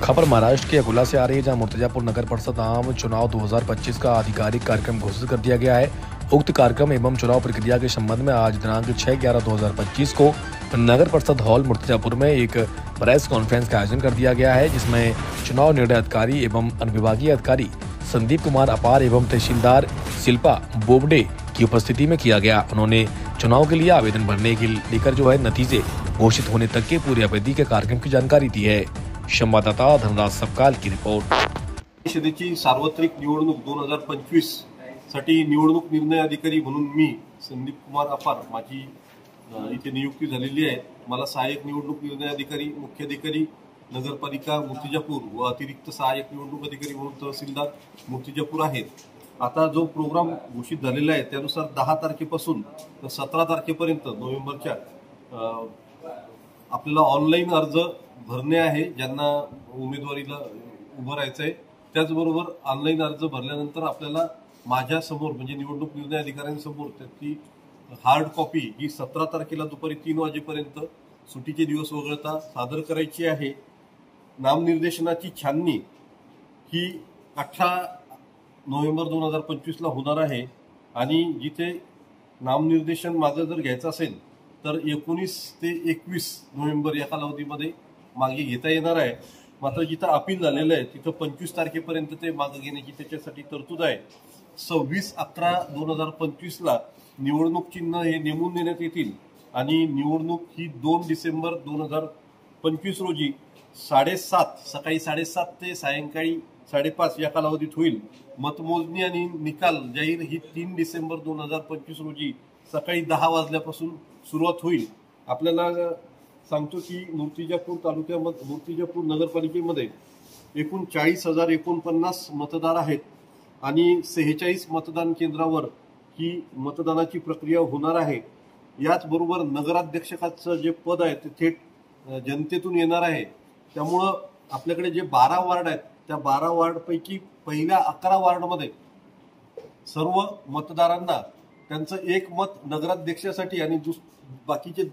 खबर महाराष्ट्र के अकोला से आ रही है, जहां मुर्तजापुर नगर परिषद आम चुनाव 2025 का आधिकारिक कार्यक्रम घोषित कर दिया गया है। उक्त कार्यक्रम एवं चुनाव प्रक्रिया के संबंध में आज दिनांक 6/11/2025 को नगर परिषद हॉल मुर्तजापुर में एक प्रेस कॉन्फ्रेंस का आयोजन कर दिया गया है, जिसमें चुनाव निर्णय अधिकारी एवं अनुविभागीय अधिकारी संदीप कुमार अपार एवं तहसीलदार शिल्पा बोबडे की उपस्थिति में किया गया। उन्होंने चुनाव के लिए आवेदन भरने के लेकर नतीजे घोषित होने तक के पूरी अवधि के कार्यक्रम की जानकारी दी है। संवाददाता धनराज सपकाल की रिपोर्ट। परिषदेची सार्वत्रिक निवडणूक 2025 साठी निवडणूक निर्णय अधिकारी म्हणून मी संदीप कुमार अपार माझी इथे नियुक्ती झालेली आहे। मला सहाय्यक निवडणूक निर्णय अधिकारी, मुख्याधिकारी नगरपालिका मूर्तिजापूर व अतिरिक्त सहाय्यक निवडणूक अधिकारी म्हणून तहसीलदार मूर्तिजापूर आहेत। आता जो प्रोग्राम घोषित झालेला आहे त्यानुसार 10 तारखेपासून 17 तारखेपर्यंत नोव्हेंबरच्या आपल्याला ऑनलाईन अर्ज भरणे आहे, ज्यांना उमेदवारीला उभं राहायचंय। त्याचबरोबर ऑनलाईन अर्ज भरल्यानंतर आपल्याला माझ्या समोर म्हणजे निवडणूक निर्णय अधिकाऱ्यांसमोर त्याची हार्ड कॉपी ही 17 तारखेला दुपारी 3 वाजेपर्यंत सुट्टीचे दिवस वगळता सादर करायची आहे। नामनिर्देशनाची छाननी ही 18 नोव्हेंबर 2025 ला होणार आहे आणि जिथे नामनिर्देशन माझं जर घ्यायचं असेल तर 19 ते 21 नोव्हेंबर या कालावधीमध्ये मागे घेता येणार आहे। मात्र जिथं अपील झालेलं आहे तिथं 25 तारखेपर्यंत ते मागे घेण्याची त्याच्यासाठी तरतूद आहे। 26/11/2025 ला निवडणूक चिन्ह हे नेमून देण्यात येतील आणि निवडणूक ही 2 डिसेंबर 2025 रोजी 7:30 सकाळी 7:30 ते सायंकाळी 5:30 या कालावधीत होईल। मतमोजणी आणि निकाल जाहीर ही 3 डिसेंबर 2025 रोजी सकाळी 10 वाजल्यापासून सुरुवात होईल। आपल्याला सांगतो की मूर्तिजापूर तालुक्यामध्ये मूर्तिजापूर नगरपालिकेमध्ये एकूण 40,049 मतदार आहेत आणि 46 मतदान केंद्रावर ही मतदानाची प्रक्रिया होणार आहे। याचबरोबर नगराध्यक्षाचं जे पद आहे ते थेट जनतेतून येणार आहे। त्यामुळं आपल्याकडे जे 12 वार्ड आहेत त्या 12 वार्डपैकी पहिल्या 11 वार्डमध्ये सर्व मतदारांना त्यांचं एक मत नगराध्यक्षासाठी आणि बाकीचे